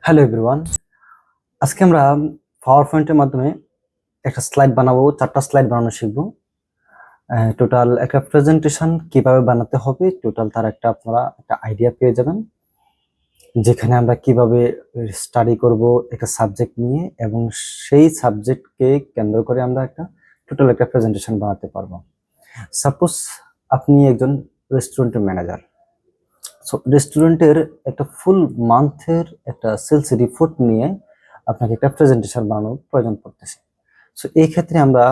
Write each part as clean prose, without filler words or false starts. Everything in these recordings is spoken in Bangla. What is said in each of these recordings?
হ্যালো এভরিওয়ান, আজকে আমরা পাওয়ার পয়েন্টের মাধ্যমে একটা স্লাইড বানাবো। 4টা স্লাইড বানানো শিখবো। টোটাল একটা প্রেজেন্টেশন কিভাবে বানাতে হবে, টোটাল তার আপনারা একটা আইডিয়া পেয়ে যাবেন, যেখানে আমরা কিভাবে স্টাডি করব একটা সাবজেক্ট নিয়ে এবং সেই সাবজেক্টকে কেন্দ্র করে আমরা টোটাল একটা প্রেজেন্টেশন বানাতে পারবো। সাপোজ আপনি একজন রেস্টুরেন্টের ম্যানেজার। সো রেস্টুরেন্টের একটা ফুল মান্থের একটা সেলস রিপোর্ট নিয়ে আপনাকে একটা প্রেজেন্টেশন বানানোর প্রয়োজন পড়তেছে। সো এই ক্ষেত্রে আমরা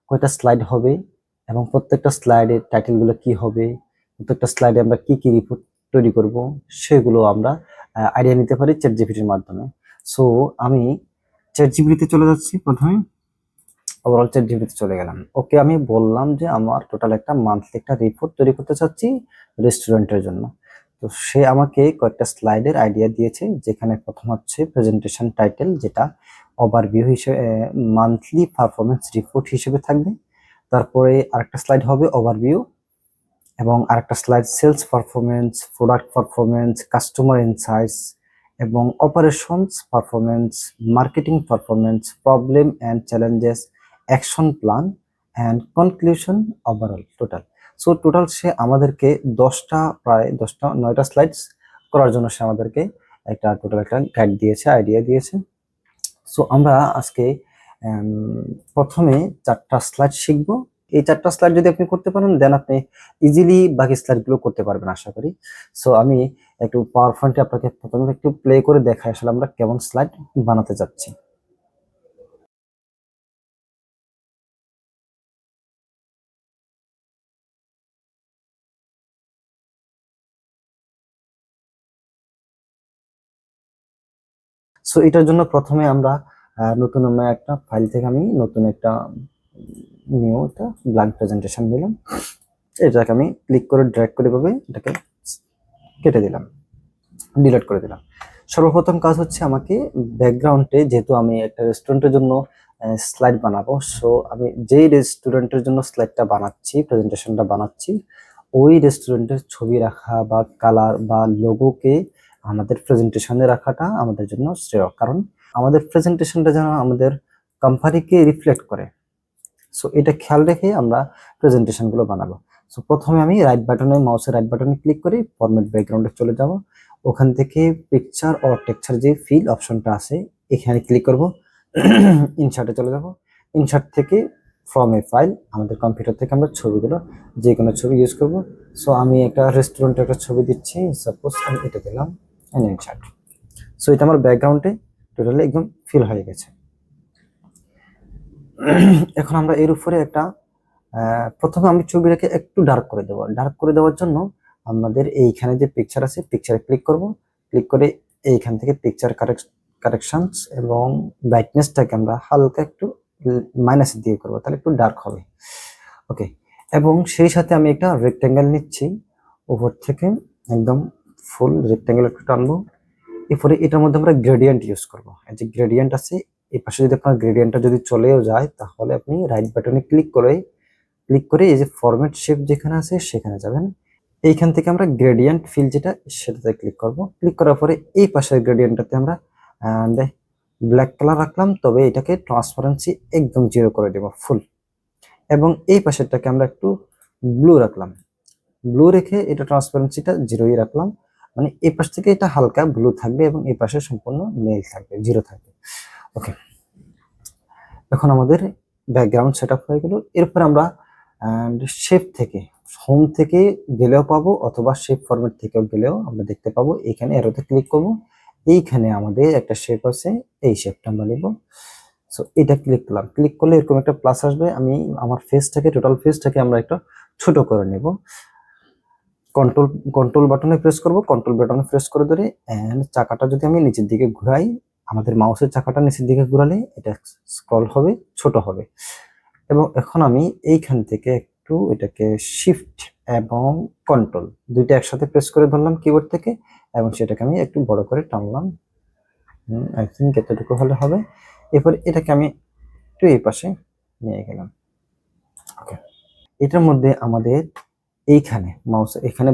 কয়টা স্লাইড হবে এবং প্রত্যেকটা স্লাইডের টাইটেলগুলো কি হবে, প্রত্যেকটা স্লাইডে আমরা কি কি রিপোর্ট তৈরি করব, সেগুলো আমরা আইডিয়া নিতে পারি চ্যাট জিপিটির মাধ্যমে। সো আমি চ্যাট জিপিটিতে চলে যাচ্ছি। প্রথমে ওভারঅল চ্যাট জিপিটিতে চলে গেলাম। ওকে, আমি বললাম যে আমার টোটাল একটা মান্থলি একটা রিপোর্ট তৈরি করতে চাচ্ছি রেস্টুরেন্টের জন্য। তো সে আমাকে কয়েকটা স্লাইডের আইডিয়া দিয়েছে, যেখানে প্রথম হচ্ছে প্রেজেন্টেশন টাইটেল, যেটা ওভারভিউ হিসেবে মান্থলি পারফরমেন্স রিপোর্ট হিসেবে থাকবে। তারপরে আরেকটা স্লাইড হবে ওভারভিউ, এবং আরেকটা slide sales performance, product performance, customer insights এবং operations performance, marketing performance, problem and challenges, action plan and conclusion overall total. So total সে আমাদেরকে প্রায় 9টা স্লাইডস করার জন্য সে আমাদেরকে টোটাল একটা গাইড দিয়েছে, আইডিয়া দিয়েছে। সো আমরা আজকে প্রথমে 4টা স্লাইড শিখবো। এই 4টা স্লাইড যদি আপনি করতে পারেন, দেন আপনি ইজিলি বাকি স্লাইডগুলো করতে পারবেন আশা করি। সো আমি একটু পাওয়ার পয়েন্টে আপনাকে প্রথমে একটু প্লে করে দেখাই আসলে আমরা কেমন স্লাইড বানাতে যাচ্ছি। সো এটার জন্য প্রথমে আমরা নতুন একটা ফাইল থেকে আমি নতুন একটা নিউ একটা ব্ল্যাঙ্ক প্রেজেন্টেশন নিলাম। এটাকে আমি ক্লিক করে ড্র্যাগ করে ভাবে এটাকে কেটে দিলাম, ডিলিট করে দিলাম। সর্বপ্রথম কাজ হচ্ছে আমাকে ব্যাকগ্রাউন্ডে, যেহেতু আমি একটা রেস্টুরেন্টের জন্য স্লাইড বানাবো, সো আমি যেই রেস্টুরেন্টের জন্য স্লাইডটা বানাচ্ছি, প্রেজেন্টেশনটা বানাচ্ছি, ওই রেস্টুরেন্টের ছবি রাখা বা কালার বা লোগোকে আমাদের প্রেজেন্টেশনে রাখাটা আমাদের জন্য শ্রেয়, কারণ আমাদের প্রেজেন্টেশনটা যেন আমাদের কোম্পানিকে রিফ্লেক্ট করে। সো এটা খেয়াল রেখে আমরা প্রেজেন্টেশনগুলো বানাবো। সো প্রথমে আমি মাউসের রাইট বাটনে ক্লিক করে ফরম্যাট ব্যাকগ্রাউন্ডে চলে যাব। ওখান থেকে পিকচার ও টেক্সচার যে ফিল অপশনটা আছে, এখানে ক্লিক করব। ইনসার্টে চলে যাব। ইনসার্ট থেকে ফ্রম এ ফাইল, আমাদের কম্পিউটার থেকে আমরা ছবিগুলো যে কোনো ছবি ইউজ করব। সো আমি একটা রেস্টুরেন্টের একটা ছবি দিচ্ছি, সাপোজ আমি এটা দিলাম, ইনসার্ট। সো এটা আমার ব্যাকগ্রাউন্ডে টোটালি একদম ফিল হয়ে গেছে। এখন আমরা এর উপরে প্রথমে আমি ছবিটাকে একটু ডার্ক করে দেবো। ডার্ক করে দেওয়ার জন্য আমাদের এইখানে যে পিকচার আছে, পিকচারে ক্লিক করব। ক্লিক করে এইখান থেকে পিকচার কারেকশনস এবং ব্রাইটনেসটাকে আমরা হালকা একটু মাইনাস দিয়ে করবো, তাহলে একটু ডার্ক হবে। ওকে, এবং সেই সাথে আমি একটা রেক্টেঙ্গেল নিচ্ছি, উপর থেকে একদম ফুল রেক্টেঙ্গেল একটু টানবো। এরপরে এটার মধ্যে আমরা গ্রেডিয়েন্ট ইউজ করবো। এই যে গ্রেডিয়েন্ট আছে, এই পাশে যদি আপনার গ্রেডিয়েন্টটা যদি চলেও যায়, তাহলে আপনি রাইট বাটনে ক্লিক করে এই যে ফরম্যাট শেপ যেখানে আছে সেখানে যাবেন। এইখান থেকে আমরা গ্রেডিয়েন্ট ফিল যেটা, সেটাতে ক্লিক করব। ক্লিক করার পরে এই পাশের গ্রেডিয়েন্টটাতে আমরা ব্ল্যাক কালার রাখলাম, তবে এটাকে ট্রান্সপারেন্সি একদম 0 করে দেব ফুল। এবং এই পাশেরটাকে আমরা একটু ব্লু রাখলাম। ব্লু রেখে এটা ট্রান্সপারেন্সিটা 0ই রাখলাম, মানে এই পাশ থেকে এটা হালকা ব্লু থাকবে এবং এই পাশে সম্পূর্ণ নীল থাকবে, 0 থাকবে। ওকে, এখন আমাদের ব্যাকগ্রাউন্ড সেটআপ হয়ে গেল। এরপর আমরা শেপ থেকে, হোম থেকে গেলেও পাবো অথবা শেপ ফরম্যাট থেকেও গেলেও আমরা দেখতে পাবো। এখানে এরোতে ক্লিক করব, এইখানে আমাদের একটা শেপ আছে, এই শেপটা আমরা নেব। সো এটা ক্লিক করলাম। ক্লিক করলে এরকম একটা প্লাস আসবে। আমি আমার টোটাল ফেসটাকে আমরা একটু ছোট করে নেব। কন্ট্রোল বাটনে প্রেস করব, কন্ট্রোল বাটনে প্রেস করে ধরে এন্ড চাকাটা যদি আমি নিচের দিকে ঘুরাই, আমাদের মাউসের চাকাটা নিচের দিকে ঘুরালে এটা স্ক্রল হবে, ছোট হবে। এবং এখন আমি এইখান থেকে একটু এটাকে শিফট এবং কন্ট্রোল দুইটা একসাথে প্রেস করে ধরলাম কিবোর্ড থেকে, এবং সেটাকে আমি একটু বড় করে টানলাম। আই থিঙ্ক এতটুকু হলে হবে। এরপর এটাকে আমি একটু এই পাশে নিয়ে গেলাম। ওকে, এটার মধ্যে আমাদের এইখানে মাউস এখানে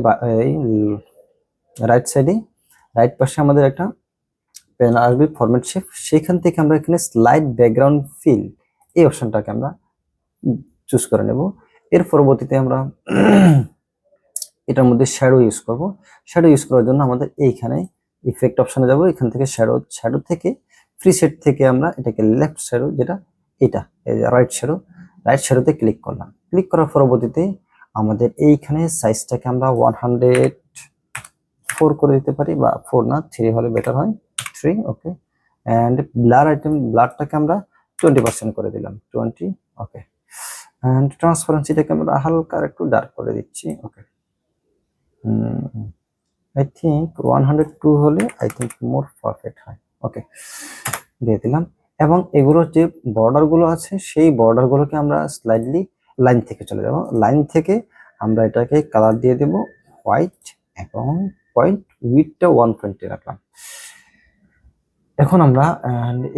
রাইট সাইডে রাইট পাশে আমাদের একটা প্যানেল আসবে ফরম্যাট শেপ, সেখান থেকে আমরা এখানে স্লাইড ব্যাকগ্রাউন্ড ফিল এই অপশনটাকে আমরা চুজ করে নেব। এর পরবর্তীতে আমরা এটার মধ্যে শ্যাডো ইউজ করব। শ্যাডো ইউজ করার জন্য আমাদের এইখানে ইফেক্ট অপশনে যাব, এখান থেকে শ্যাডো থেকে প্রিসেট থেকে আমরা এটাকে লেফট শ্যাডো, যেটা এটা রাইট শ্যাডোতে ক্লিক করলাম। ক্লিক করার পরবর্তীতে আমাদের এইখানে সাইজটাকে আমরা 104 করে দিতে পারি, বা 4 না 3 হলে বেটার হয়, 3 ওকে। এন্ড ব্লারটাকে আমরা 20% করে দিলাম, 20 ওকে। এন্ড ট্রান্সপারেন্সিটাকে আমরা হালকা একটু ডার্ক করে দিচ্ছি, ওকে। আই থিঙ্ক 102 হলে আই থিঙ্ক মোর পারফেক্ট হয়, ওকে, দিয়ে দিলাম। এবং এগুলোর যে বর্ডার গুলো আছে সেই বর্ডার গুলোকে আমরা স্লাইডলি লাইন থেকে চলে যাব, লাইন থেকে আমরা এটাকে কালার দিয়ে দেব হোয়াইট, এবং পয়েন্ট উইডথটা 120 রাখলাম। এখন আমরা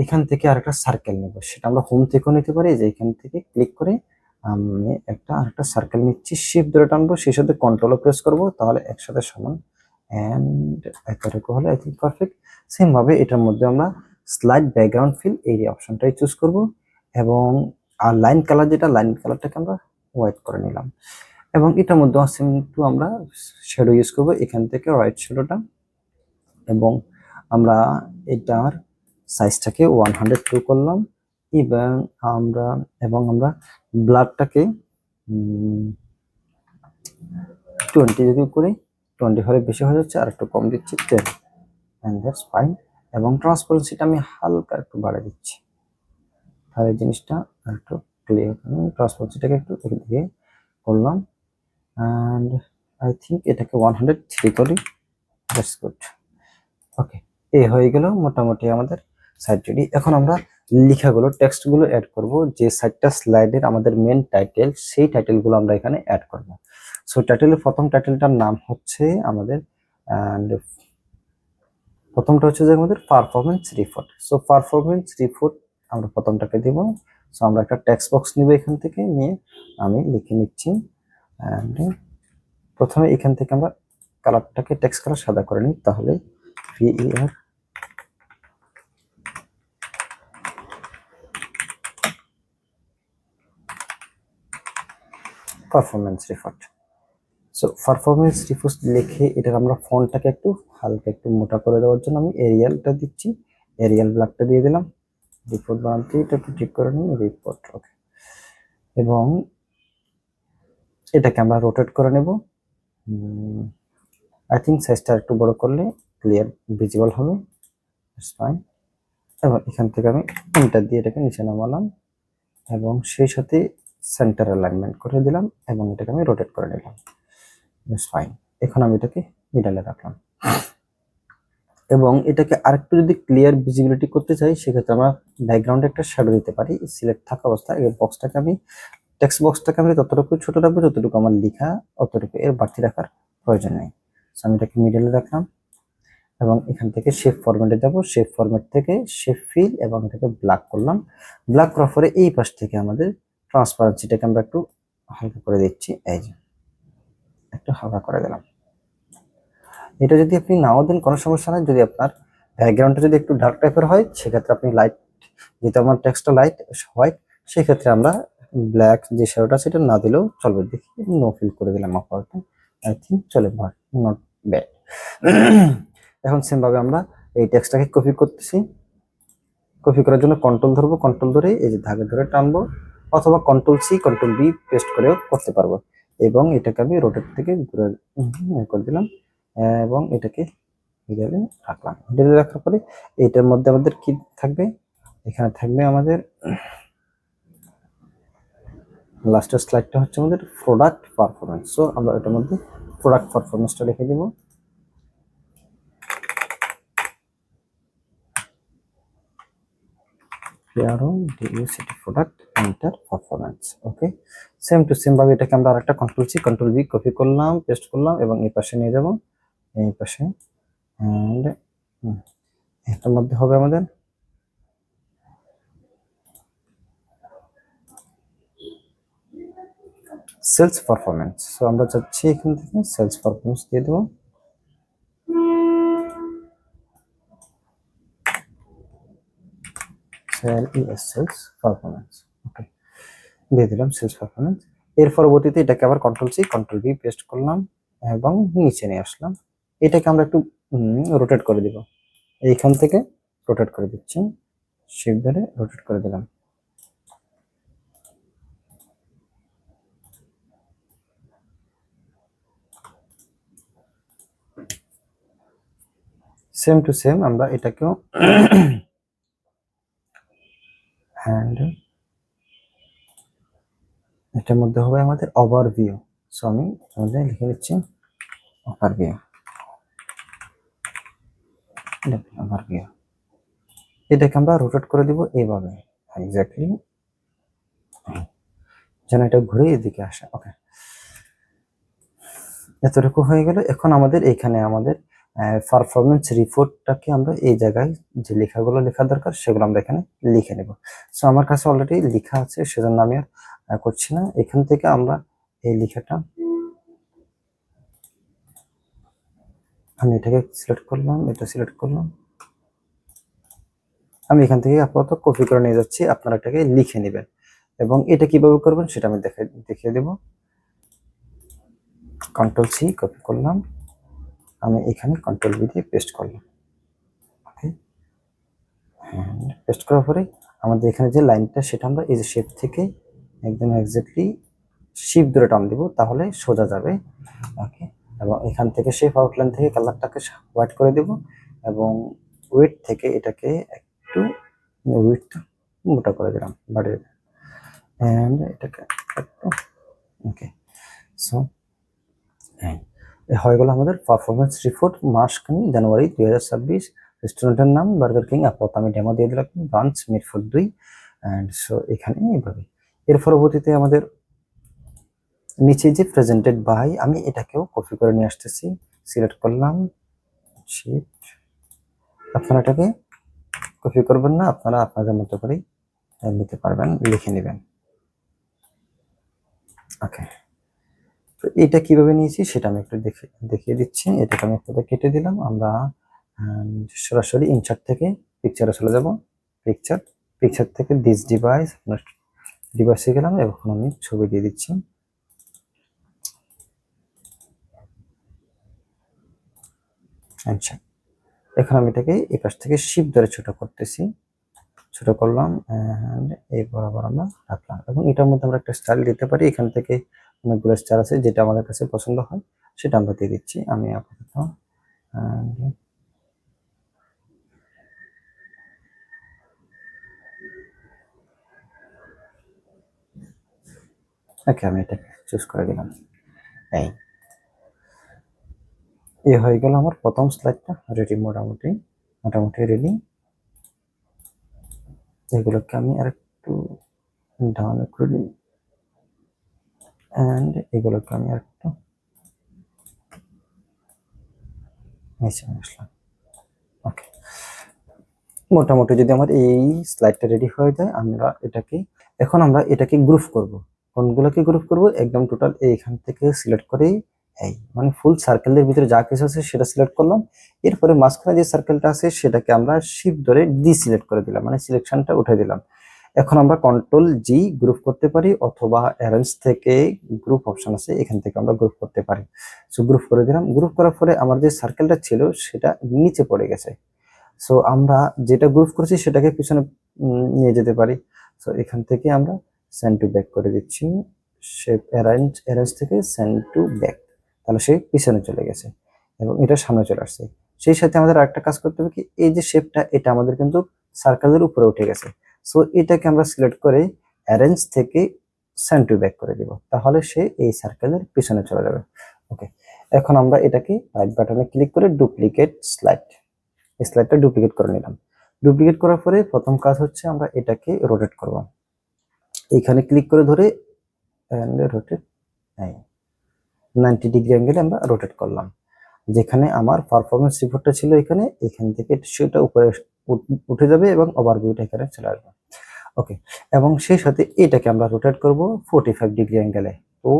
এখান থেকে আরেকটা সার্কেল নেব, সেটা আমরা হোম থেকেও নিতে পারি, যে এখান থেকে ক্লিক করে আমি আরেকটা সার্কেল নিচ্ছি, শিফট ধরে টানবো, সেই সাথে কন্ট্রোল প্রেস করব, তাহলে একসাথে সমান। এন্ড এতটুকু হলে আই থিঙ্ক পারফেক্ট। সেম ভাবে এটার মধ্যে আমরা স্লাইড ব্যাকগ্রাউন্ড ফিল এই অপশনটাই চুজ করব, এবং আর লাইন কালার, যেটা লাইন কালারটাকে আমরা হোয়াইট করে নিলাম। এবং এটার মধ্যে কিন্তু আমরা শ্যাডো ইউজ করব, এখান থেকে রাইট শ্যাডোটা, এবং আমরা এটার সাইজটাকে 102 করলাম, এবং আমরা ব্লাডটাকে 20 যদি করি, 20 হলে বেশি হয়ে যাচ্ছে, আর একটু কম দিচ্ছি 10, এন্ড দ্যাটস ফাইন। এবং ট্রান্সপারেন্সিটা আমি হালকা একটু বাড়িয়ে দিচ্ছি, তাহলে জিনিসটা একটু ক্লিয়ার। ট্রান্সপারেন্সিটাকে একটু এদিকে করলাম, এন্ড আই থিঙ্ক এটাকে 103 করি, দ্যাটস গুড, ওকে। এই হয়ে গেল মোটামুটি আমাদের সাইড রেডি। এখন আমরা লেখাগুলো, টেক্সটগুলো অ্যাড করব, যে সাইডটা স্লাইডের আমাদের মেন টাইটেল, সেই টাইটেলগুলো আমরা এখানে অ্যাড করব। সো টাইটেলের প্রথম টাইটেলটার নাম হচ্ছে আমাদের, এন্ড প্রথমটা হচ্ছে যে আমাদের performance report. So performance report আমরা প্রথমটাকে দিব। সো আমরা একটা টেক্সট বক্স নিব, এখান থেকে নিয়ে আমি লিখে নিচ্ছি, এন্ড প্রথমে এখান থেকে আমরা কালারটাকে টেক্সট কালার সাদা করে নিই, তাহলে VER performance report. So performance report লিখে এটার আমরা ফন্টটাকে একটু হালকা একটু মোটা করে দেওয়ার জন্য আমি এরিয়ালটা দিচ্ছি, এরিয়াল ব্ল্যাকটা দিয়ে দিলাম। রিপোর্ট বানাতে এটা একটু ঠিক করে নিই, রিপোর্ট, ওকে। এবং এটাকে আমরা রোটেট করে নেব, আই থিঙ্ক সাইজটা একটু বড় করলে ক্লিয়ার ভিজিবল হবে, দ্যাটস ফাইন। এবং এখান থেকে আমি এন্টার দিয়ে এটাকে নিচে নামালাম, এবং সেই সাথে সেন্টার অ্যালাইনমেন্ট করে দিলাম, এবং এটাকে আমি রোটেট করে নিলাম, দ্যাটস ফাইন। এখন আমি এটাকে মিডলে রাখলাম। এবং এটাকে আরেকটু যদি ক্লিয়ার ভিজিবিলিটি করতে চাই, সেক্ষেত্রে আমরা ব্যাকগ্রাউন্ডে একটা শ্যাডো দিতে পারি, সিলেক্ট থাকা অবস্থায় এই বক্সটাকে আমি, টেক্সট বক্সটাকে আমি ততটুকু ছোট রাখবো যতটুকু আমার লেখা, অতটুকু, এর বাড়তি রাখার প্রয়োজন নেই। আমি এটাকে মিডলে রাখলাম, এবং এখান থেকে শেপ ফরম্যাটে যাব, শেপ ফরম্যাট থেকে শেপ ফিল, এবং এটাকে ব্ল্যাক করলাম। ব্ল্যাক করার পরে এই পাশ থেকে আমাদের ট্রান্সপারেন্সিটাকে আমরা একটু হালকা করে দিচ্ছি, এই যে একটু হালকা করে দিলাম। এটা যদি আপনি নাও দেন কোনো সমস্যা নাই, যদি আপনার ব্যাকগ্রাউন্ডটা যদি একটু ডার্ক টাইপের হয়, সেক্ষেত্রে আপনি লাইট, যেহেতু আমার টেক্সটটা লাইট হোয়াইট, সেক্ষেত্রে আমরা ব্ল্যাক যে শ্যাডোটা সেটা না দিলেও চলবে। দেখি নো ফিল করে দিলাম আপাতত, আই থিঙ্ক চলে, নট ব্যাড। এখন সেম ভাবে আমরা এই টেক্সটটাকে কপি করতেছি, কপি করার জন্য কন্ট্রোল ধরবো, কন্ট্রোল ধরে এই যে ধাগে ধরে টানবো, অথবা কন্ট্রোল-C কন্ট্রোল-V পেস্ট করেও করতে পারবো। এবং এটাকে আমি রোটেট থেকে ঘুরে করে দিলাম, এবং এটাকে মিডলে রাখলাম। মিডলে রাখার পরে এটার মধ্যে আমাদের কি থাকবে, এখানে থাকবে আমাদের লাস্টের স্লাইডটা হচ্ছে আমাদের প্রোডাক্ট পারফরমেন্স। সো আমরা এটার মধ্যে প্রোডাক্ট পারফরমেন্সটা লিখে দিব, product enter performance, okay. Same to same ভাবে এটাকে আমরা আরেকটা কন্ট্রোল-C কন্ট্রোল-V কপি করলাম, পেস্ট করলাম, এবং এই পাশে নিয়ে যাব, এই পাশে, এন্ড এটার মধ্যে হবে আমাদের সেলস পারফরমেন্স। সো আমরা চাচ্ছি এখান থেকে সেলস পারফরমেন্স দিয়ে দেবো, সেলস পারফরমেন্স। ওকে, দিয়ে দিলাম সেলস পারফরমেন্স। এর পরবর্তীতে এটাকে আবার control C control V paste করলাম এবং নিচে নিয়ে আসলাম। এটাকে আমরা একটু রোটেট করে দিব, এইখান থেকে রোটেট করে দিচ্ছি, শিফট ধরে রোটেট করে দিলাম। সেম টু সেম আমরা এটাকেও হ্যান্ড এটার মধ্যে হবে আমাদের ওভারভিউ। সো আমি আমাদের লিখে দিচ্ছি ওভারভিউ, ওভারভিউ। এটাকে আমরা রোটেট করে দিব এইভাবে এক্স্যাক্টলি, যেন এটা ঘুরে এদিকে আসে। ওকে, এতটুকু হয়ে গেল। এখন আমাদের এখানে আমাদের পারফরমেন্স রিপোর্টটাকে আমরা এই জায়গায় যে লেখাগুলো লেখা দরকার সেগুলো আমরা এখানে লিখে নেব। সো আমার কাছে অলরেডি লেখা আছে, সেজন্য আমি আর করছি না। এখান থেকে আমরা এই লেখাটা, আমি এটাকে সিলেক্ট করলাম, এটা সিলেক্ট করলাম, আমি এখান থেকে আপাতত কপি করে নিয়ে যাচ্ছি, আপনারা এটাকে লিখে নেবেন। এবং এটা কিভাবে করবেন সেটা আমি দেখিয়ে দেব। কন্ট্রোল সি কপি করলাম, আমি এখানে কন্ট্রোল ভি দিয়ে পেস্ট করলাম। ওকে, পেস্ট করার পরে আমাদের এখানে যে লাইনটা সেটা আমরা এই যে শেপ থেকে একদম এক্স্যাক্টলি শিফট ধরে টান দিব, তাহলে সোজা যাবে। ওকে, এবং এখান থেকে শেপ আউটলাইন থেকে কালারটাকে হোয়াইট করে দেব এবং ওয়েট থেকে এটাকে একটু উইডথ মোটা করে দিলাম, বাড়িয়ে দিলাম, এন্ড এটাকে একটু ওকে। সো হয়ে গেল আমাদের পারফরমেন্স রিপোর্ট, মাস জানুয়ারি 2026। রেস্টুরেন্টের নাম বার্গার কিং, আপাতত আমি ডেমো দিয়ে দিলাম, ব্রাঞ্চ মিরপুর 2। অ্যান্ড সো এখানে এইভাবে। এর পরবর্তীতে আমাদের নিচে যে প্রেজেন্টেড বাই, আমি এটাকেও কপি করে নিয়ে আসতেছি, সিলেক্ট করলাম, শিফট। আপনারা এটাকে কপি করবেন না, আপনারা আপনাদের মতো করেই নিতে পারবেন, লিখে নেবেন। ওকে, তো এটা কিভাবে নিয়েছি সেটা আমি একটু দেখিয়ে দিচ্ছি। এটাকে আমি একটু কেটে দিলাম, আমরা সরাসরি ইনসার্ট থেকে পিকচারে চলে যাব। পিকচার থেকে দিস ডিভাইস, আপনার ডিভাইসে গেলাম, এখন আমি ছবি দিয়ে দিচ্ছি। আচ্ছা, এখন আমি এটাকে এই পাশ থেকে শিফট ধরে ছোট করতেছি, ছোট করলাম এন্ড এই বরাবর আমরা রাখলাম। এবং এটার মধ্যে আমরা একটা স্টাইল দিতে পারি, এখান থেকে অনেকগুলো স্টাইল আছে, যেটা আমাদের কাছে পছন্দ হয় সেটা আমরা দিয়ে দিচ্ছি। আমি আপাতত ওকে, আমি এটাকে চুজ করে দিলাম। এই হয়ে গেল আমার প্রথম স্লাইডটা রেডি, মোটামুটি রেডি। এগুলোকে আমি আরেকটু ডাউন করে দিই এন্ড এগুলোকে আমি আরেকটু নিচে আসলাম। ওকে, মোটামুটি যদি আমার এই স্লাইডটা রেডি হয়ে যায়, এখন আমরা এটাকে গ্রুপ করব। কোনগুলোকে গ্রুপ করব? একদম টোটাল এইখান থেকে সিলেক্ট করে এই মানে ফুল সার্কেলের ভিতরে যা কিছু আছে সেটা সিলেক্ট করলাম। এরপরে মাঝখানে যে সার্কেলটা আছে সেটাকে আমরা শিফট ধরে ডিসিলেক্ট করে দিলাম, মানে সিলেকশনটা উঠে দিলাম। এখন আমরা কন্ট্রোল জি গ্রুপ করতে পারি, অথবা অ্যারেঞ্জ থেকে গ্রুপ অপশন আছে, এখান থেকে আমরা গ্রুপ করতে পারি। সো গ্রুপ করে দিলাম। গ্রুপ করার পরে আমার যে সার্কেলটা ছিল সেটা নিচে পড়ে গেছে। সো আমরা যেটা গ্রুপ করেছি সেটাকে পিছনে নিয়ে যেতে পারি। সো এখান থেকে আমরা সেন্ড টু ব্যাক করে দিচ্ছি, শেপ অ্যারেঞ্জ থেকে সেন্ড টু ব্যাক, তাহলে সে পিছনে চলে গেছে এবং এটা সামনে চলে আসছে। সেই সাথে আমাদের আরেকটা কাজ করতে হবে কি, এই যে শেপটা এটা আমাদের কিন্তু সার্কেলের উপরে উঠে গেছে। সো এটাকে আমরা সিলেক্ট করে অ্যারেঞ্জ থেকে সেন্ড টু ব্যাক করে দিব, তাহলে সে এই সার্কেলের পিছনে চলে যাবে। ওকে, এখন আমরা এটাকে রাইট বাটনে ক্লিক করে ডুপ্লিকেট স্লাইডটা ডুপ্লিকেট করে নিলাম। ডুপ্লিকেট করার পরে প্রথম কাজ হচ্ছে আমরা এটাকে রোটেট করব। এইখানে ক্লিক করে ধরে রোটেট 90 ডিগ্রি অ্যাঙ্গেলে আমরা রোটেট করলাম। যেখানে আমার পারফরমেন্স রিপোর্টটা ছিল এখান থেকে সেটা উপরে উঠে যাবে এবং ওভারভিউটা এখানে চলে আসবে। ওকে, এবং সেই সাথে এটাকে আমরা রোটেট করব 45 ডিগ্রি অ্যাঙ্গেলে। তো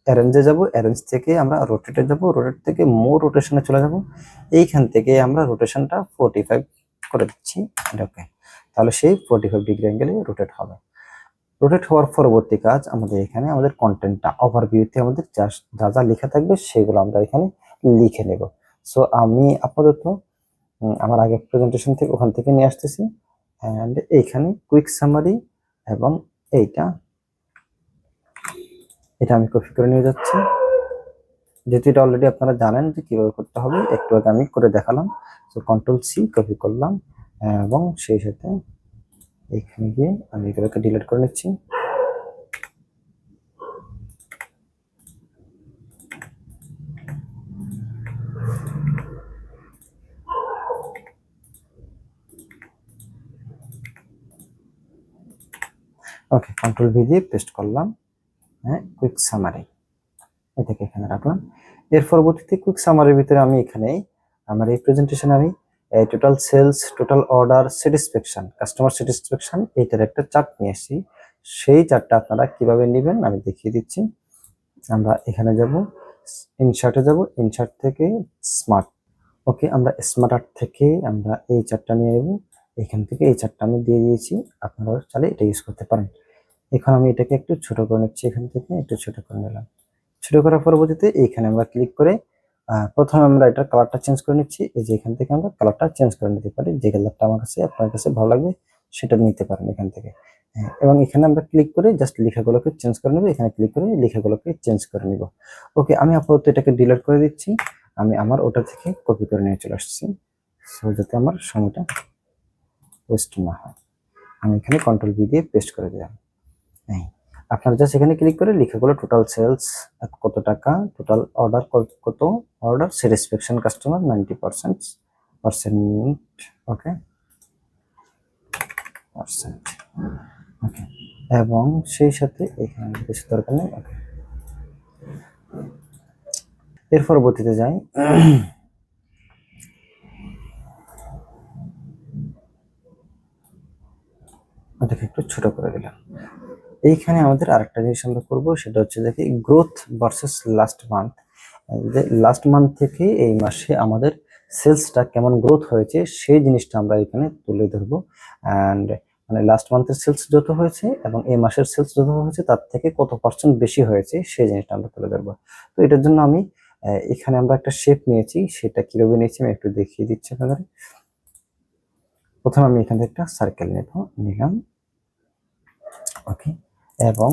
অ্যারেঞ্জে যাব, অ্যারেঞ্জ থেকে আমরা রোটেটে যাব, রোটেট থেকে মোর রোটেশনে চলে যাব। এইখান থেকে আমরা রোটেশনটা 45 করে দিচ্ছি। ওকে, তাহলে সেই 45 ডিগ্রি অ্যাঙ্গেলে রোটেট হবে। রোটেট হওয়ার পরবর্তী কাজ আমাদের এখানে আমাদের কন্টেন্টটা ওভারভিউতে আমাদের যা যা লেখা থাকবে সেগুলো আমরা এখানে লিখে নেব। সো আমি আপাতত আমার আগের প্রেজেন্টেশন থেকে ওখান থেকে নিয়ে আসতেছি, অ্যান্ড এইখানে কুইক সামারি এবং এটা আমি কপি করে নিয়ে যাচ্ছি। যেহেতু এটা অলরেডি আপনারা জানেন যে কিভাবে করতে হবে, একটু আগে আমি করে দেখালাম। সো কন্ট্রোল সি কপি করলাম এবং সেই সাথে এখানে গিয়ে আমি এগুলোকে ডিলিট করে নিচ্ছি। ওকে, কন্ট্রোল ভি দিয়ে পেস্ট করলাম। হ্যাঁ, কুইক সামারি এটাকে এখানে রাখলাম। এর পরবর্তীতে কুইক সামারির ভিতরে আমি এখানে আমার এই প্রেজেন্টেশনে আমি total sales, total order, satisfaction, customer satisfaction এইটার একটা চার্ট নিয়ে আসছি। সেই চার্টটা আপনারা কিভাবে নেবেন আমি দেখিয়ে দিচ্ছি। আমরা এখানে যাব, ইনসার্টে যাব, ইনসার্ট থেকে স্মার্ট। ওকে, আমরা স্মার্ট আর্ট থেকে আমরা এই চার্টটা নিয়ে নেব। এখান থেকে এই চার্টটা আমি দিয়ে দিয়েছি, আপনারা চাইলে এটা ইউজ করতে পারেন। এখন আমি এটাকে একটু ছোট করে নিচ্ছি, এখান থেকে একটু ছোট করে নিলাম। ছোট করার পরবর্তীতে এইখানে আমরা ক্লিক করে প্রথমে আমরা এটার কালারটা চেঞ্জ করে নিচ্ছি। এই যে এখান থেকে আমরা কালারটা চেঞ্জ করে নিতে পারি, যে কালারটা আমার কাছে আপনার কাছে ভালো লাগবে সেটা নিতে পারেন এখান থেকে। এবং এখানে আমরা ক্লিক করে জাস্ট লেখাগুলোকে চেঞ্জ করে নেব, এখানে ক্লিক করে লেখাগুলোকে চেঞ্জ করে নিব। ওকে, আমি আপাতত এটাকে ডিলিট করে দিচ্ছি। আমি আমার ওটা থেকে কপি করে নিয়ে চলে আসছি, সো যাতে আমার সময়টা ওয়েস্ট না হয়। আমি এখানে কন্ট্রোল ভি দিয়ে পেস্ট করে দিলাম। আপনারা জাস্ট এখানে ক্লিক করে লেখাগুলো টোটাল সেলস কত টাকা, টোটাল অর্ডার কত অর্ডার, স্যাটিসফ্যাকশন কাস্টমার 90%, ওকে পার্সেন্ট, ওকে, এবং সেই সাথে এখানে বেশি দরকার নেই। ওকে, এর পরবর্তীতে যাই। ওটাকে একটু ছোট করে দিলাম। এইখানে আমাদের আরেকটা জিনিস আমরা করবো, সেটা হচ্ছে দেখি গ্রোথ ভার্সেস লাস্ট মান্থ। যে লাস্ট মান্থ থেকে এই মাসে আমাদের সেলসটা কেমন গ্রোথ হয়েছে সেই জিনিসটা আমরা এখানে তুলে ধরবো। অ্যান্ড মানে লাস্ট মান্থের সেলস যত হয়েছে এবং এই মাসের সেলস যত হয়েছে তার থেকে কত পার্সেন্ট বেশি হয়েছে সেই জিনিসটা আমরা তুলে ধরবো। তো এটার জন্য আমি এখানে আমরা একটা শেপ নিয়েছি, সেটা কিভাবে নিয়েছি আমি একটু দেখিয়ে দিচ্ছি আপনাদের। প্রথমে আমি এখান থেকে একটা সার্কেল নিলাম, ওকে, এবং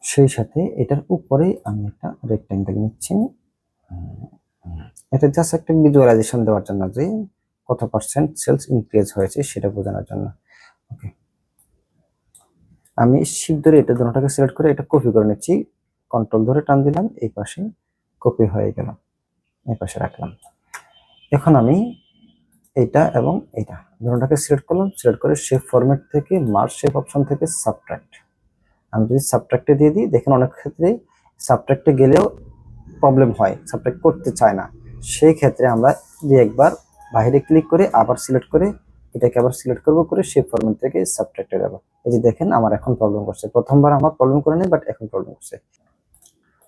সেই সাথে এটার উপরে আমি একটা রেক্টেঙ্গেল নিচ্ছি। এটা জাস্ট একটা ভিজুয়ালাইজেশন দেওয়ার জন্য যে কত পার্সেন্ট সেলস ইনক্রিজ হয়েছে সেটা বোঝানোর জন্য। ওকে, আমি শিফট ধরে এটা দুটোটাকে সিলেক্ট করে এটা কপি করে নিচ্ছি, কন্ট্রোল ধরে টান দিলাম, এই পাশে কপি হয়ে গেল, এই পাশে রাখলাম। এখন আমি এটা এবং এটা দুটোটাকে সিলেক্ট করলাম, সিলেক্ট করে শেপ ফরম্যাট থেকে মার্জ শেপ অপশন থেকে সাবট্রাক্ট। আমি যদি সাবট্রাক্টে দিয়ে দিই, দেখেন অনেক ক্ষেত্রে সাবট্রাক্টে গেলেও প্রবলেম হয়, সাবট্রাক্ট করতে চায় না। সেই ক্ষেত্রে আমরা একবার বাইরে ক্লিক করে আবার সিলেক্ট করে এটাকে আবার সিলেক্ট করব, করে শেপ ফরম্যাট থেকে সাবট্রাক্টে যাব। এই যে দেখেন আমার এখন প্রবলেম করছে, প্রথমবার আমার প্রবলেম করে নেই, বাট এখন প্রবলেম করছে।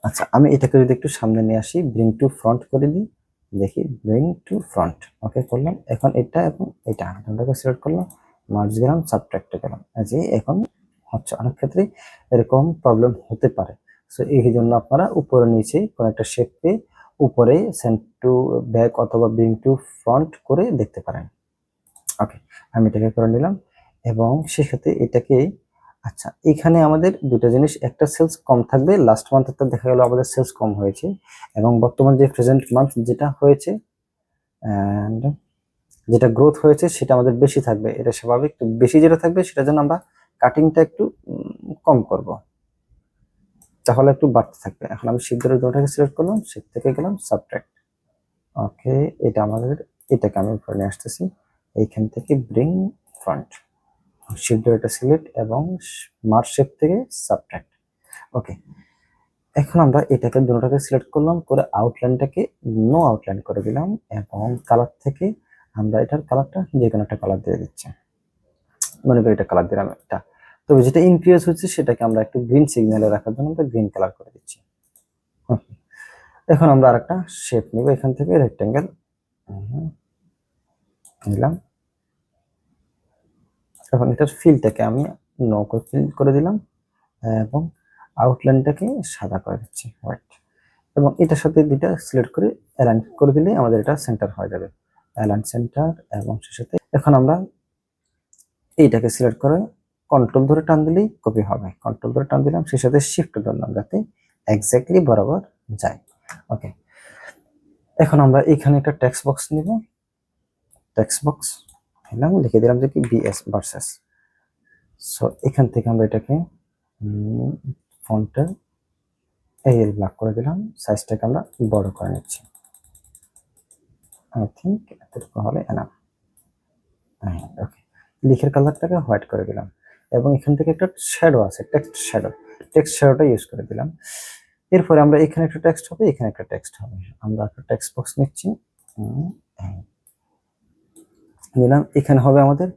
আচ্ছা, আমি এটাকে যদি একটু সামনে নিয়ে আসি, ব্রিং টু ফ্রন্ট করে দিই, দেখি ব্রিং টু ফ্রন্ট, ওকে করলাম। এখন এটা এবং এটা দুটোকে সিলেক্ট করলাম, মার্জ গেলাম, সাবট্রাক্টে গেলাম। যে এখন হচ্ছে, অনেক ক্ষেত্রে এরকম প্রবলেম হতে পারে। সো এই জন্য আপনারা উপরে নিচে কোনো একটা শেপকে উপরে সেন্ড টু ব্যাক অথবা ব্রিং টু ফ্রন্ট করে দেখতে পারেন। ওকে, আমি এটাকে করে নিলাম এবং সেক্ষেত্রে এটাকে, আচ্ছা এখানে আমাদের দুটো জিনিস, একটা সেলস কম থাকবে, লাস্ট মান্থেরটা দেখা গেল আমাদের সেলস কম হয়েছে, এবং বর্তমান যে প্রেজেন্ট মান্থ যেটা হয়েছে অ্যান্ড যেটা গ্রোথ হয়েছে সেটা আমাদের বেশি থাকবে, এটা স্বাভাবিক। তো বেশি যেটা থাকবে সেটার জন্য আমরা কাটিংটা একটু কম করব, তাহলে একটু বাড়তে থাকবে। এখন আমি শিফট ধরে দুটোটাকে সিলেক্ট করলাম, শিফট থেকে গেলাম সাবট্রাক্ট। ওকে, এটা আমাদের, এটাকে আমি উপরে নিয়ে আসতেছি, এইখান থেকে ব্রিং ফ্রন্ট, শিফট ধরে এটা সিলেক্ট এবং মার্জ শেপ থেকে সাবট্রাক্ট। ওকে, এখন আমরা এটাকে দুটোটাকে সিলেক্ট করলাম, করে আউটলাইনটাকে নো আউটলাইন করে দিলাম, এবং কালার থেকে আমরা এটার কালারটা যে কোনো একটা কালার দিয়ে দিচ্ছি, মনে করি এটা কালার দিলাম একটা। তবে যেটা ইনক্রিজ হচ্ছে সেটাকে আমরা একটু গ্রিন সিগন্যালে রাখার জন্য আমরা গ্রিন কালার করে দিচ্ছি। এখন আমরা আরেকটা শেপ নিব, এখান থেকে রেক্টেঙ্গেল, নিলাম এবং এটার ফিলটাকে আমি নো ফিল করে দিলাম এবং আউটলাইনটাকে সাদা করে দিচ্ছি হোয়াইট, এবং এটার সাথে দুইটা সিলেক্ট করে অ্যালাইন করে দিলে আমাদের এটা সেন্টার হয়ে যাবে, অ্যালাইন সেন্টার। এবং সে সাথে এখন আমরা এইটাকে সিলেক্ট করে কন্ট্রোল ধরে টান দিলেই কপি হবে, কন্ট্রোল ধরে টান দিলাম, সেই সাথে শিফট ধরলাম যাতে এক্স্যাক্টলি বরাবর যায়। ওকে, এখন আমরা এখানে একটা টেক্সট বক্স নিব, টেক্সট বক্স নিলাম, লিখে দিলাম যে কি বিএস ভার্সেস। সো এখান থেকে আমরা এটাকে ফন্টের এরিয়াল ব্ল্যাক করে দিলাম, সাইজটাকে আমরা বড় করে নিচ্ছি, আই থিঙ্ক এতটুকু হলে এনাফ। হ্যাঁ, ওকে, লিখের কালারটাকে হোয়াইট করে দিলাম এবং এখান থেকে একটা শ্যাডো আছে, টেক্সট শ্যাডোটা ইউজ করে দিলাম। এরপরে আমরা এখানে একটা টেক্সট হবে, এখানে একটা টেক্সট হবে, আমরা একটা টেক্সট বক্স নিচ্ছি, নিলাম, এখানে হবে আমাদের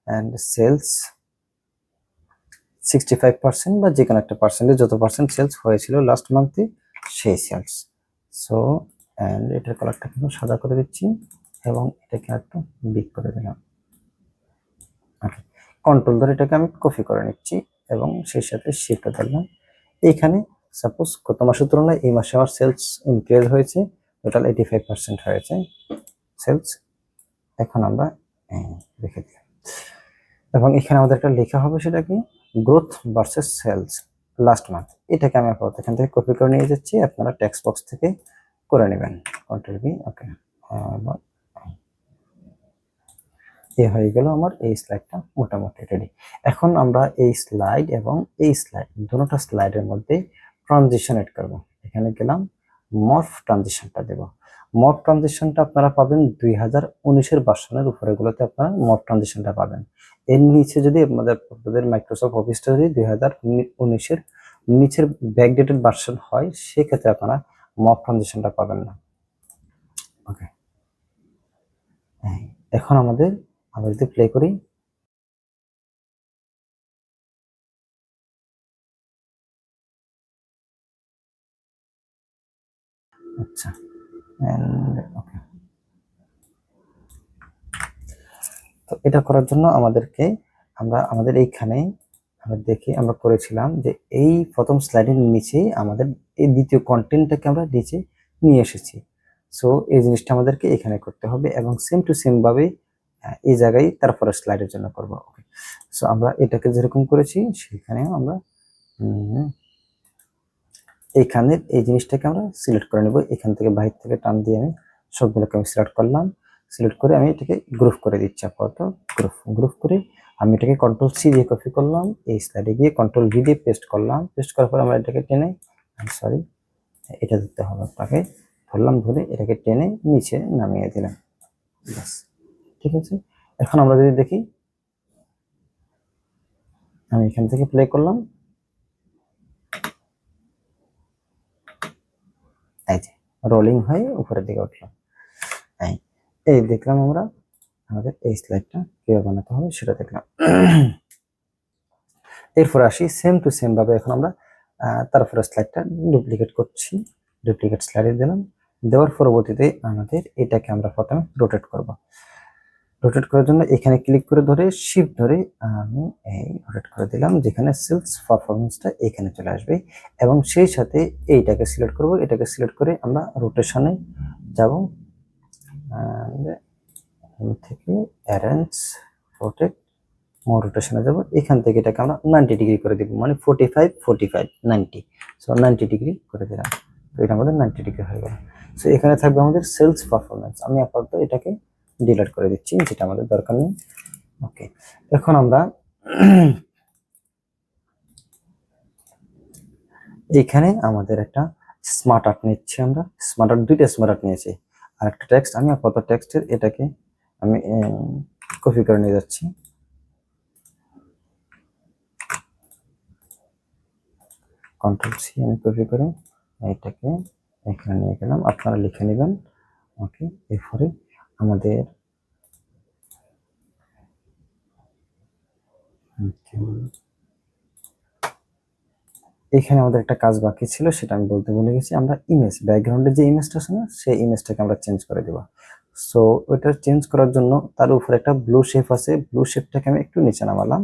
অ্যান্ড সেলস 65% বা যে কোনো একটা পার্সেন্টে যত পার্সেন্ট সেলস হয়েছিল লাস্ট মান্থে সেই সেলস। সো অ্যান্ড এটার কালারটা কিন্তু সাদা করে দিচ্ছি এবং এটাকে একটু বিগ করে দিলাম। ওকে, কন্ট্রোল ধরে এটাকে আমি কপি করে নিচ্ছি এবং সেই সাথে শিফট ধরলাম। এইখানে সাপোজ গত মাসের তুলনায় এই মাসে আমার সেলস ইনক্রিজ হয়েছে, টোটাল 85% হয়েছে সেলস। এখন আমরা রেখে দিলাম এবং এখানে আমাদের একটা লেখা হবে, সেটা কি growth versus sales last month. এটাকে আমি আপাতত এখান থেকে কপি করে নিয়ে যাচ্ছি, আপনারা টেক্সট বক্স থেকে করে নেবেন, কন্ট্রোল ভি। ওকে, এ হয়ে গেল আমার এই স্লাইডটা মোটামুটি রেডি। এখন আমরা এই স্লাইড এবং এই স্লাইড দুটোটা স্লাইডের মধ্যে ট্রানজিশন এড করব। এখানে গেলাম, মর্ফ ট্রানজিশনটা দেব। মর্ফ ট্রানজিশনটা আপনারা পাবেন 2019-এর ভার্সনের উপরেগুলোতে, আপনারা মর্ফ ট্রানজিশনটা পাবেন। এর নিচে যদি আপনাদের মাইক্রোসফট অফিসটা যদি 2019-এর নিচের ব্যাকডেটেড ভার্সন হয়, সেক্ষেত্রে আপনারা মর্ফ ট্রানজিশনটা পাবেন না। ওকে, এখন আমরা যদি প্লে করি, আচ্ছা, ওকে, তো এটা করার জন্য আমাদেরকে আমাদের এইখানে আমরা দেখি আমরা করেছিলাম যে এই প্রথম স্লাইডের নিচে আমাদের এই দ্বিতীয় কন্টেন্টটাকে আমরা নিচে নিয়ে এসেছি। সো এই জিনিসটা আমাদেরকে এখানে করতে হবে এবং সেম টু সেম ভাবে এই জায়গায় তারপরে স্লাইডের জন্য করব। ওকে, সো আমরা এটাকে যেরকম করেছি সেখানে আমরা এইখানে এই জিনিসটাকে আমরা সিলেক্ট করে নেব। এখান থেকে বাহির থেকে টান দিয়ে আমি সবগুলোকে আমি সিলেক্ট করলাম, সিলেক্ট করে আমি এটাকে গ্রুপ করে দিচ্ছি আপাতত। গ্রুপ করে আমি এটাকে কন্ট্রোল সি দিয়ে কপি করলাম, এই স্লাইডে গিয়ে কন্ট্রোল ভি দিয়ে পেস্ট করলাম, পেস্ট করার পর আমরা এটাকে টেনে, সরি এটা দিতে হবে আপনাকে, ধরলাম, ধরে এটাকে টেনে নিচে নামিয়ে দিলাম, ব্যাস, ঠিক আছে। এখন আমরা যদি দেখি, আমি এখান থেকে প্লে করলাম, এই যে রোলিং হয়ে উপরের দিকে উঠলাম, এই দেখলাম আমরা আমাদের এই স্লাইডটা কিভাবে বানাতে হবে সেটা দেখলাম। এরপর আসি সেম টু সেম ভাবে এখন আমরা তারপরে স্লাইডটা ডুপ্লিকেট করছি, ডুপ্লিকেট স্লাইডে দিলাম, দেওয়ার পরবর্তীতে আমাদের এটাকে আমরা প্রথমে রোটেট করব। রোটেট করার জন্য এখানে ক্লিক করে ধরে শিফট ধরে আমি এই রোটেট করে দিলাম, যেখানে সেলস পারফরমেন্সটা এখানে চলে আসবে এবং সেই সাথে এইটাকে সিলেক্ট করব। এটাকে সিলেক্ট করে আমরা রোটেশনে যাব, থেকে অ্যারেঞ্জ রোটেট মোর রোটেশনে যাব, এখান থেকে এটাকে আমরা 90 ডিগ্রি করে দিব, মানে 45 45 90, সো 90 ডিগ্রি করে দিলাম, তো এটা আমাদের 90 ডিগ্রি হয়ে গেল। সো এখানে থাকবে আমাদের সেলস পারফরমেন্স, আমি আপাতত এটাকে ডিলিট করে দিচ্ছি, যেটা আমাদের দরকার নেই। ওকে, এখন আমরা এখানে আমাদের একটা স্মার্ট আর্ট নিচ্ছি, আমরা স্মার্ট আর্ট দুইটা স্মার্ট আর্ট নিয়েছি আর একটা টেক্সট, আমি আপাতত টেক্সটের এটাকে আমি কপি করে নিয়ে যাচ্ছি, কন্ট্রোল সি আমি কপি করে এটাকে এখানে নিয়ে গেলাম, আপনারা লিখে নেবেন। ওকে, এরপরে আমাদের এখানে আমাদের একটা কাজ বাকি ছিল, সেটা আমি বলতে ভুলে গেছি। আমরা ইমেজ ব্যাকগ্রাউন্ডে যে ইমেজটা আছে না, সেই ইমেজটাকে আমরা চেঞ্জ করে দেব। সো ওইটা চেঞ্জ করার জন্য তার উপরে একটা ব্লু শেপ আছে, ব্লু শেপটাকে আমি একটু নিচে নামালাম,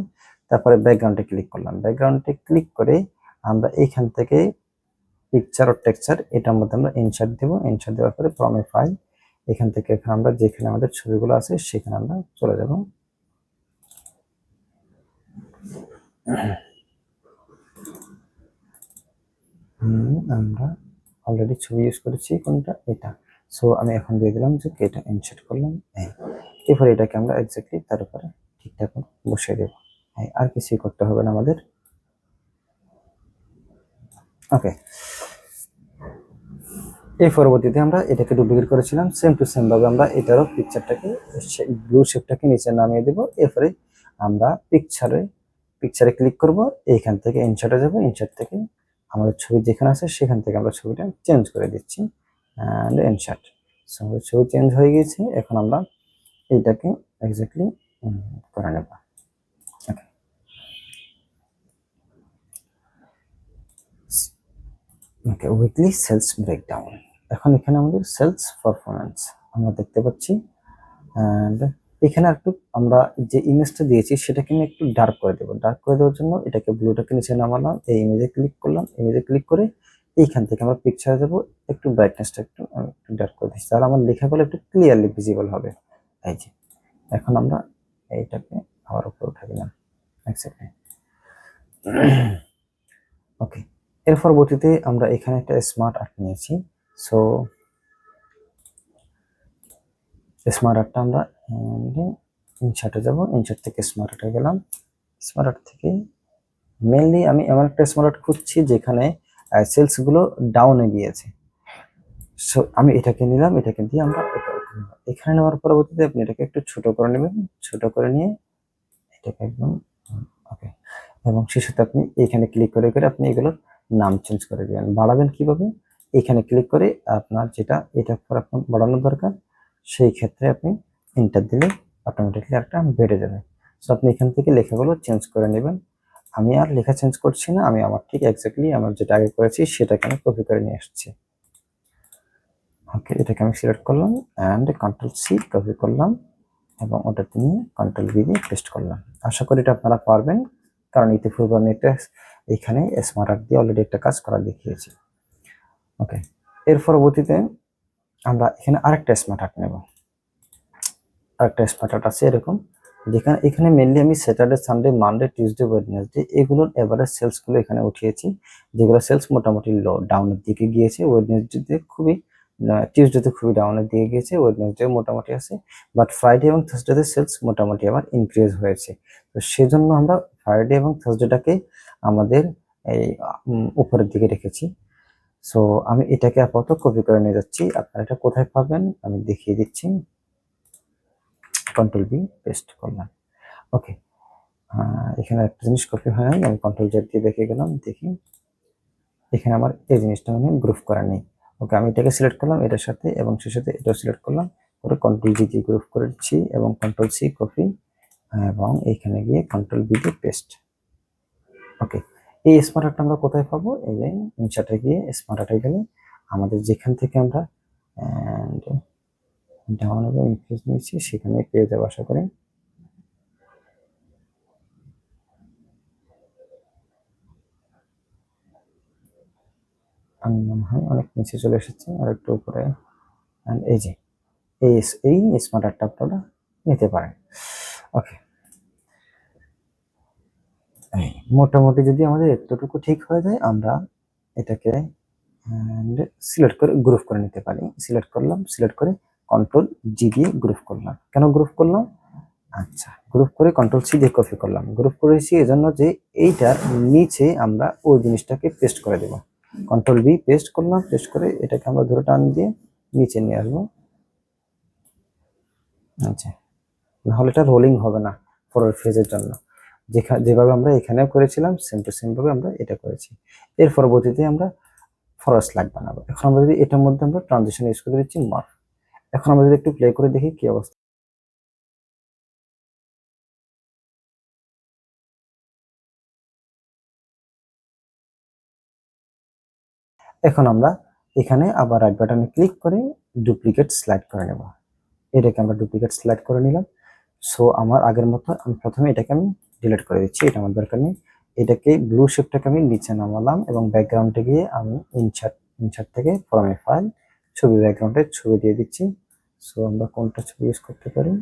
তারপরে ব্যাকগ্রাউন্ডে ক্লিক করলাম। ব্যাকগ্রাউন্ডে ক্লিক করে আমরা এইখান থেকে পিকচার ও টেক্সচার এটার মধ্যে আমরা ইনসার্ট দেব। ইনসার্ট দেওয়ার পরে ফ্রম এ ফাইল, এখান থেকে এখানে আমরা যেখানে আমাদের ছবিগুলো আছে সেখানে আমরা চলে যাব। আমরা অলরেডি ছবি ইউজ করেছি কোনটা, এটা। সো আমি এখন দিয়ে দিলাম যে এটা ইনসার্ট করলাম, এরপরে এটাকে আমরা এক্স্যাক্টলি তার উপরে ঠিকঠাক বসিয়ে দেবো। আর কিছুই করতে হবে না আমাদের। ওকে, এই পরবর্তীতে আমরা এটাকে ডুপ্লিকেট করেছিলাম, সেম টু সেম ভাবে আমরা এটারও পিকচারটাকে ব্লু শেপটাকে নিচে নামিয়ে দেব। এরপরে আমরা পিকচারে ক্লিক করব, এইখান থেকে ইনসার্টে যাব, ইনসার্ট থেকে আমাদের ছবি যেখানে আছে সেখান থেকে আমরা ছবিটা চেঞ্জ করে দিচ্ছি অ্যান্ড ইনসার্ট। সো আমাদের ছবি চেঞ্জ হয়ে গেছে। এখন আমরা এইটাকে এক্স্যাক্টলি করে নেব। ওকে, উইকলি সেলস ব্রেকডাউন। এখন এখানে আমাদের সেলস পারফরম্যান্স আমরা দেখতে পাচ্ছি। অ্যান্ড এখানে একটু আমরা যে ইমেজটা দিয়েছি সেটাকে আমি একটু ডার্ক করে দেবো। ডার্ক করে দেওয়ার জন্য এটাকে ব্লুটাকে নিচে নামালাম, এই ইমেজে ক্লিক করলাম, ইমেজে ক্লিক করে এইখান থেকে আমরা পিকচারে যাবো, একটু ব্রাইটনেসটা একটু ডার্ক করে দিচ্ছি, তাহলে আমার লেখাগুলো একটু ক্লিয়ারলি ভিজিবল হবে। এই যে এখন আমরা এইটাকে আবার উপরে উঠে দিলাম। এক সেকেন্ড। ওকে, এর পরবর্তীতে আমরা এখানে একটা স্মার্ট আর্ট নিয়েছি। সো স্মার্ট আর্টটা আমরা ইনসার্টে যাব, ইনসার্ট থেকে স্মার্ট আর্টে গেলাম। স্মার্ট আর্ট থেকে মেনলি আমি এমন একটা স্মার্ট আর্ট খুঁজছি যেখানে সেলস গুলো ডাউনে গিয়েছে। সো আমি এটাকে নিলাম, এটাকে দিয়ে আমরা এখানে নেওয়ার পরবর্তীতে আপনি এটাকে একটু ছোট করে নেবেন, ছোট করে নিয়ে এটাকে একদম ওকে, এবং শেষে আপনি এখানে ক্লিক করে করে আপনি এগুলোর নাম চেঞ্জ করে দিবেন। বাড়াবেন কিভাবে, এখানে ক্লিক করে আপনার যেটা এটা পর আপনার বাড়ানোর দরকার সেই ক্ষেত্রে আপনি এন্টার দিলে অটোমেটিকলি একটা বেড়ে যাবে। সো আপনি এখান থেকে লেখাগুলো চেঞ্জ করে নেবেন। আমি আর লেখা চেঞ্জ করছি না, আমি আমার ঠিক এক্স্যাক্টলি আমার যেটা আগে করেছি সেটাকে আমি কপি করে নিয়ে আসছি। ওকে, এটাকে আমি সিলেক্ট করলাম অ্যান্ড কন্ট্রোল সি কপি করলাম এবং ওটাতে নিয়ে কন্ট্রোল ভি দিয়ে পেস্ট করলাম। আশা করি এটা আপনারা পারবেন, কারণ ইতিপূর্বে আমি একটা এখানে স্মার্ট আর্ট দিয়ে অলরেডি একটা কাজ করা দেখিয়েছি। ওকে, এর পরবর্তীতে আমরা এখানে আরেকটা স্মার্ট আর্ট নেব। আরেকটা স্মার্ট আর্ট আছে এরকম, যেখানে এখানে মেনলি আমি Saturday, Sunday, Monday, Tuesday, Wednesday এগুলোর এভারেজ সেলসগুলো এখানে উঠিয়েছি। যেগুলো সেলস মোটামুটি লো ডাউনের দিকে গিয়েছে, ওয়েডনেসডেতে খুবই, টিউসডেতে খুবই ডাউনের দিকে গিয়েছে, ওয়েডনেসডে মোটামুটি আছে, বাট ফ্রাইডে এবং থার্সডেতে সেলস মোটামুটি আবার ইনক্রিজ হয়েছে। তো সেজন্য আমরা ফ্রাইডে এবং থার্সডেটাকে আমাদের এই উপরের দিকে রেখেছি। সো আমি এটাকে আপাতত কপি করে নিয়ে যাচ্ছি। আপনারা এটা কোথায় পাবেন আমি দেখিয়ে দিচ্ছি। কন্ট্রোল বি পেস্ট করলাম। ওকে, এখানে একটা জিনিস কপি হয় নাই, আমি কন্ট্রোল জেড দিয়ে দেখে গেলাম, দেখি এখানে আমার এই জিনিসটা মানে গ্রুপ করা নেই। ওকে, আমি এটাকে সিলেক্ট করলাম এটার সাথে এবং সেই সাথে এটাও সিলেক্ট করলাম, করে কন্ট্রোল জি দিয়ে গ্রুপ করে দিচ্ছি এবং কন্ট্রোল সি কপি এবং এইখানে গিয়ে কন্ট্রোল বি দিয়ে পেস্ট। ওকে, এই স্মার্ট আর্টটা আমরা কোথায় পাবো, এই যে ইনসার্টে গিয়ে স্মার্ট আর্টে গেলে আমাদের যেখান থেকে আমরা ডাউন এবং ইনক্রিজ নিয়েছি সেখানে পেয়ে যাবো আশা করি। আমি মনে হয় অনেক নিচে চলে এসেছে, আর একটু উপরে। এই যে এই স্মার্ট আর্টটা আপনারা নিতে পারেন। ওকে, মোটামুটি যদি আমাদের এতটুকু ঠিক হয়ে যায় আমরা এটাকে সিলেক্ট করে গ্রুপ করে নিতে পারি। সিলেক্ট করলাম, সিলেক্ট করে কন্ট্রোল জি দিয়ে গ্রুপ করলাম। কেন গ্রুপ করলাম, আচ্ছা, গ্রুপ করে কন্ট্রোল সি দিয়ে কপি করলাম। গ্রুপ করেছি এজন্য যে এইটার নিচে আমরা ওই জিনিসটাকে পেস্ট করে দেব। কন্ট্রোল বি পেস্ট করলাম, পেস্ট করে এটাকে আমরা ধরে টান দিয়ে নিচে নিয়ে আসবো। আচ্ছা, নাহলে এটা রোলিং হবে না পরের ফেজের জন্য। যেভাবে আমরা এখানেও করেছিলাম সেম টু সেম ভাবে আমরা এটা করেছি। এর পরবর্তীতে আমরা ফরওয়ার্ড স্লাইড বানাবো। এখন আমরা যদি এটার মধ্যে আমরা ট্রানজিশন ইউজ করে দিচ্ছি মর্ফ। এখন আমরা যদি একটু প্লে করে দেখি কি অবস্থা। এখন আমরা এখানে আবার রাইট বাটনে ক্লিক করে ডুপ্লিকেট স্লাইড করে নেব। এটাকে আমরা ডুপ্লিকেট স্লাইড করে নিলাম। সো আমার আগের মতো আমি প্রথমে এটাকে আমি ডিলিট করে দিচ্ছি, এটা আমার দরকার নেই। এটাকে ব্লু শেপটাকে আমি নিচে নামালাম এবং ব্যাকগ্রাউন্ডে গিয়ে আমি ইনসার্ট থেকে ফরমে ফাইল ছবি ব্যাকগ্রাউন্ডে ছবি দিয়ে দিচ্ছি। সো আমরা কোনটা ছবি ইউজ করতে পারি,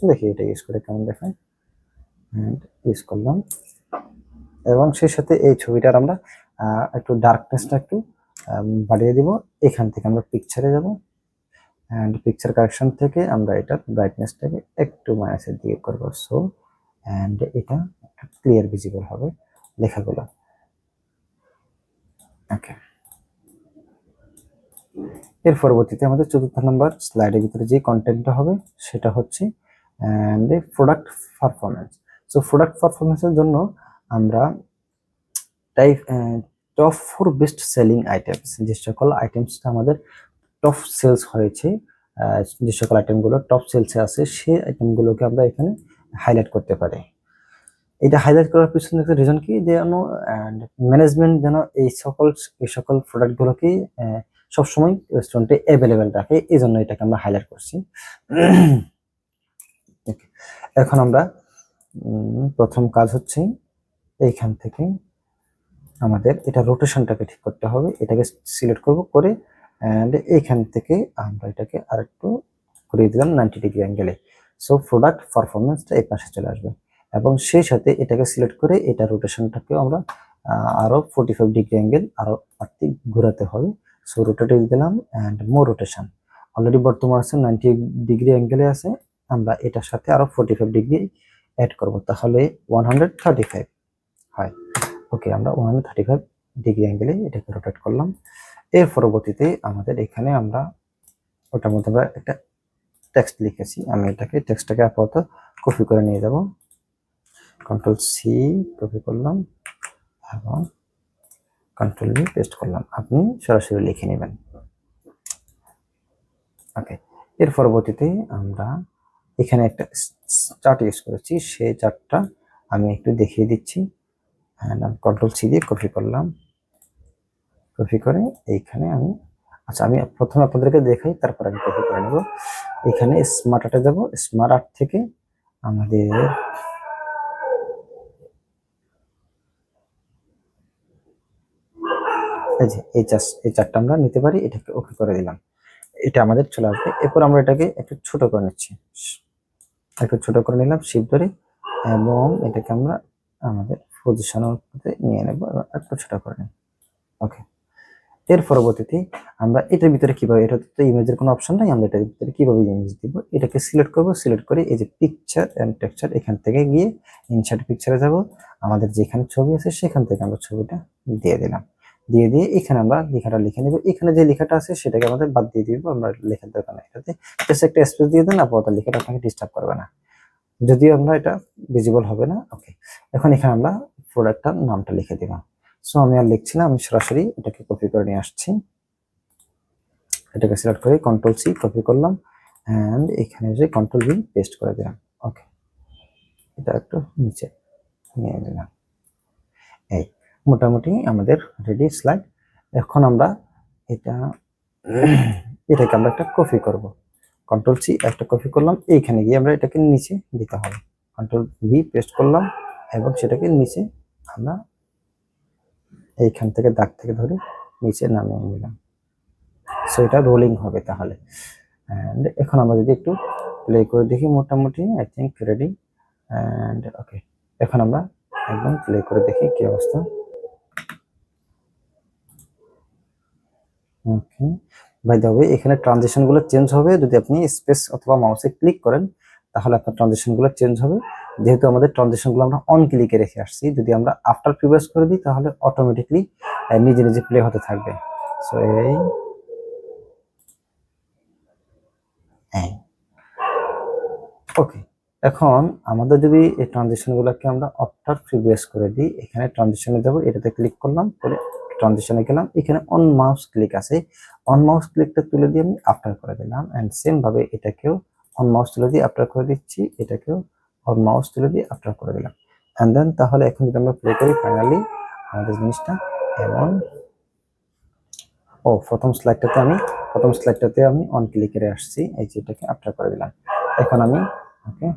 দেখি এটা ইউজ করে কেমন দেখায়, ইউজ করলাম। এবং সেই সাথে এই ছবিটার আমরা একটু ডার্কনেসটা একটু বাড়িয়ে দিব। এখান থেকে আমরা পিকচারে যাব অ্যান্ড পিকচার কারেকশন থেকে আমরা এটার ব্রাইটনেসটাকে একটু মাইনাসের দিকে করবো। সো অ্যান্ড এটা ক্লিয়ার ভিজিবল হবে লেখাগুলো। ওকে, এর পরবর্তীতে আমাদের চতুর্থ নম্বর স্লাইডের ভিতরে যে কন্টেন্টটা হবে সেটা হচ্ছে প্রোডাক্ট পারফরমেন্স। সো প্রোডাক্ট পারফরমেন্সের জন্য আমরা টপ 4 বেস্ট সেলিং আইটেমস, যে সকল আইটেমসটা আমাদের টপ সেলস হয়েছে, যে সকল আইটেমগুলো টপ সেলসে আছে সেই আইটেমগুলোকে আমরা এখানে হাইলাইট করতে পারি। এটা হাইলাইট করার পিছনে একটা রিজন কি, যেন ম্যানেজমেন্ট যেন এই সকল প্রোডাক্টগুলোকে সবসময় রেস্টুরেন্টে অ্যাভেলেবেল রাখে, এই জন্য এটাকে আমরা হাইলাইট করছি। এখন আমরা প্রথম কাজ হচ্ছে এইখান থেকে আমাদের এটা রোটেশনটাকে ঠিক করতে হবে। এটাকে সিলেক্ট করব, করে অ্যান্ড এইখান থেকে আমরা এটাকে আরেকটু ঘুরিয়ে দিলাম 90 ডিগ্রি অ্যাঙ্গেলে। সো প্রোডাক্ট পারফরমেন্সটা এই পাশে চলে আসবে এবং সেই সাথে এটাকে সিলেক্ট করে এটা রোটেশনটাকে আমরা আরো 45 ডিগ্রি অ্যাঙ্গেল আরো বাড়তি ঘোরাতে হবে। সো রোটেট দিলাম অ্যান্ড মোর রোটেশন, অলরেডি বর্তমান আছে 90 ডিগ্রি অ্যাঙ্গেলে আছে, আমরা এটার সাথে আরো 45 ডিগ্রি অ্যাড করব, তাহলে 135 হয়। ওকে, আমরা 135 ডিগ্রি অ্যাঙ্গেলে এটাকে রোটেট করলাম। এর পরবর্তীতে আমাদের এখানে আমরা ওটার মধ্যে আমরা একটা টেক্সট লিখেছি, আমি টেক্সটটাকে আপাতত কপি করে নিয়ে যাব, কন্ট্রোল সি কপি করলাম এবং কন্ট্রোল ভি পেস্ট করলাম, আপনি সরাসরি লিখে নেবেন। ওকে, এর পরবর্তীতে আমরা এখানে একটা চার্ট ইউজ করেছি, সেই চার্টটা আমি একটু দেখিয়ে দিচ্ছি। কন্ট্রোল সি দিয়ে কপি করলাম, কপি করে এইখানে আমি আমি প্রথমে আপনাদেরকে দেখাই, তারপর আমি কপি করে নেব। এখানে স্মার্ট আর্টে যাব, স্মার্ট আর্ট থেকে আমাদের এই চার্টটা আমরা নিতে পারি, এটাকে ওকে করে দিলাম, এটা আমাদের চলে আসবে। এরপর আমরা এটাকে একটু ছোট করে নিচ্ছি, একটু ছোট করে নিলাম শিফট ধরে, এবং এটাকে আমরা আমাদের পজিশনের মধ্যে নিয়ে নেব এবং একটু ছোট করে নেব। ওকে, এর পরবর্তীতে আমরা এটার ভিতরে কিভাবে, এটা তো ইমেজের কোনো অপশন নাই, আমরা এটার ভিতরে কিভাবে ইমেজ দিব, এটাকে সিলেক্ট করব, সিলেক্ট করে এই যে পিকচার এন্ড টেক্সচার, এখান থেকে গিয়ে ইনসার্ট পিকচারে যাব, আমাদের যেখানে ছবি আছে সেখান থেকে আমরা ছবিটা দিয়ে দিলাম, দিয়ে এখানে আমরা লেখাটা লিখে নেব। এখানে যে লেখাটা আছে সেটাকে আমাদের বাদ দিয়ে দিব, আমরা লেখার দরকার নেই, এটাতে জাস্ট একটা স্পেস দিয়ে দেন, আপাতত লেখাটা আপনাকে ডিস্টার্ব করবে না, যদিও আমরা এটা ভিজিবল হবে না। ওকে, এখন এখানে আমরা প্রোডাক্টটার নামটা লিখে দিব। সো আমি আর লিখছি না, আমি সরাসরি এটাকে কপি করে নিয়ে আসছি, এটাকে সিলেক্ট করে কন্ট্রোল সি কপি করলাম এন্ড এখানে যে কন্ট্রোল ভি পেস্ট করে দিলাম। ওকে, এটা একটু নিচে নিয়ে দিলাম। এই মোটামুটি আমাদের রেডি স্লাইড। এখন আমরা এটাকে আমরা একটা কপি করব, কন্ট্রোল সি একটা কপি করলাম, এইখানে গিয়ে আমরা এটাকে নিচে দিতে হবে, কন্ট্রোল ভি পেস্ট করলাম এবং সেটাকে নিচে আমরা এইখান থেকে দাগ থেকে ধরে নিচে নামিয়ে নিলাম। সো এটা রোলিং হবে তাহলে। এন্ড এখন আমরা যদি একটু প্লে করে দেখি, মোটামুটি আই থিঙ্ক রেডি। এন্ড ওকে, এখন আমরা একদম প্লে করে দেখি কি অবস্থা। ওকে, বাই দ্য ওয়ে এখানে ট্রানজিশন গুলো চেঞ্জ হবে, যদি আপনি স্পেস অথবা মাউসে ক্লিক করেন তাহলে আপনার ট্রানজিশন গুলো চেঞ্জ হবে। যেহেতু আমাদের ট্রানজিশন গুলো আমরা অন ক্লিকে রেখে আসছি, যদি আমরা আফটার প্রিভিয়াস করে দিই তাহলে অটোমেটিকলি নিজে নিজে প্লে হতে থাকবে। সো এই ওকে, এখন আমাদের যদি এই ট্রানজিশন গুলোকে আমরা আফটার প্রিভিয়াস করে দিই, এখানে ট্রানজিশনে যাব, এটাতে ক্লিক করলাম, করে ট্রানজিশনে গেলাম, এখানে অন মাউস ক্লিক আছে, অন মাউস ক্লিকটা তুলে দিয়ে আমি আফটার করে দিলাম, এন্ড সেম ভাবে এটাকেও অন মাউস তুলে দিয়ে আফটার করে দিচ্ছি, এটাকেও অন মাউস তুলে দিয়ে আফটার করে দিলাম। এন্ড দেন তাহলে এখন যদি আমরা প্লে করি, ফাইনালি আমাদের জিনিসটা এমন। প্রথম স্লাইডটাতে আমি প্রথম স্লাইডটাতে আমি অন ক্লিক করে আসছি, এই যে এটাকে আফটার করে দিলাম। এখন আমি ওকে